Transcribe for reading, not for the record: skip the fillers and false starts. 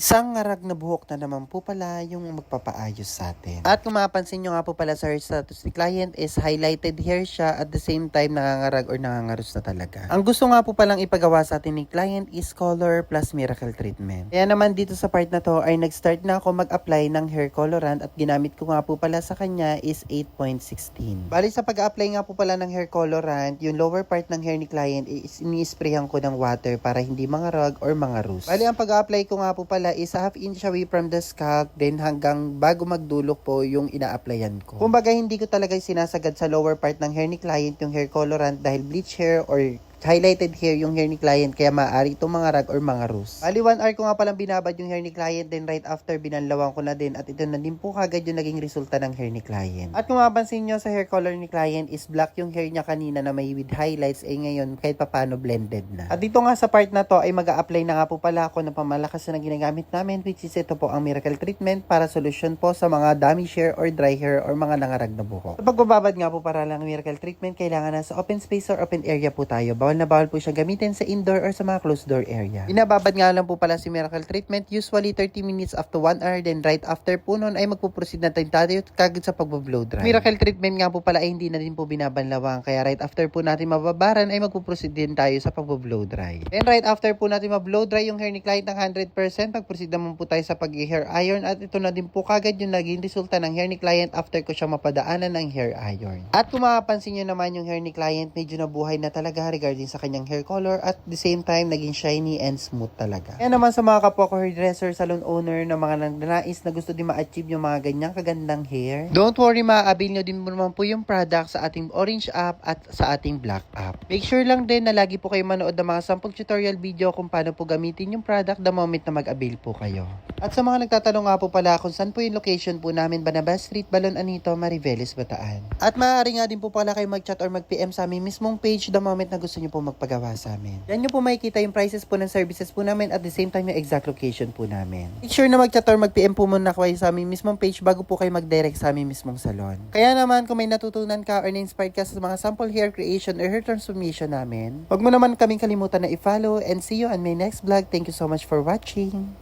Isang ngarag na buhok na naman po pala yung magpapaayos sa atin. At kung mapapansin nyo nga po pala sa hair status ni client is highlighted hair siya at the same time nangangarag or nangangarus na talaga. Ang gusto nga po palang ipagawa sa atin ni client is color plus miracle treatment. Kaya naman dito sa part na to ay nag-start na ako mag-apply ng hair colorant at ginamit ko nga po pala sa kanya is 8.16. Bali sa pag-apply nga po pala ng hair colorant, yung lower part ng hair ni client is ini-sprayan ko ng water para hindi mangarag or mangarus. Bali ang pag-apply ko nga po pala is half inch away from the scalp then hanggang bago magdulok po yung ina-applyan ko. Kumbaga hindi ko talaga sinasagad sa lower part ng hair ni client yung hair colorant dahil bleach hair or highlighted hair yung hair ni client kaya maaari itong mga rag or mga rus. Bali 1 hour ko nga palang binabad yung hair ni client then right after binanlawan ko na din at ito na din po kagad yung naging resulta ng hair ni client. At kung mapansin nyo sa hair color ni client is black yung hair niya kanina na may with highlights ngayon kahit papano blended na. At dito nga sa part na to ay mag-a-apply na nga po pala ako ng pamalakas na ginagamit namin which is ito po ang miracle treatment para solution po sa mga damage hair or dry hair or mga nangarag na buhok. Sa pagbababad nga po para lang miracle treatment kailangan na sa open space or open area po tayo. Bawal na bawal po siya gamitin sa indoor or sa mga closed door area. Binababad nga lang po pala si miracle treatment usually 30 minutes up to 1 hour then right after po nun ay magpuproceed na tayo kagad sa pag-blow dry. Miracle treatment nga po pala ay hindi na din po binabanlawang kaya right after po natin mababaran ay magpuproceed din tayo sa pag-blow dry. Then right after po natin ma-blow dry yung hair ni client ng 100% pag-proceed naman po tayo sa pag-hair iron at ito na din po kagad yung naging resulta ng hair ni client after ko siya mapadaanan ng hair iron. At kung mapapansin nyo naman yung hair ni client medyo nabuhay na talaga regarding sa kanyang hair color at the same time naging shiny and smooth talaga. Kaya naman sa mga kapwa ko hairdresser, salon owner na mga nais na gusto din ma-achieve yung mga ganyang kagandang hair, don't worry, maabil nyo din mo naman po yung product sa ating orange app at sa ating black app. Make sure lang din na lagi po kayo manood ng mga sample tutorial video kung paano po gamitin yung product the moment na mag-avail po kayo. At sa mga nagtatanong nga po pala kung saan po yung location po namin, Banabas Street, Balon Anito, Mariveles, Bataan. At maaari nga din po pala kayo mag-chat or mag-PM sa aming mismong page the moment na gusto nyo po magpagawa sa amin. Yan nyo po makikita yung prices po ng services po namin at the same time yung exact location po namin. Make sure na mag-chat or mag-PM po muna kayo sa aming mismong page bago po kayo mag-direct sa aming mismong salon. Kaya naman kung may natutunan ka or na-inspired ka sa mga sample hair creation or hair transformation namin, huwag mo naman kaming kalimutan na i-follow and see you on my next vlog. Thank you so much for watching.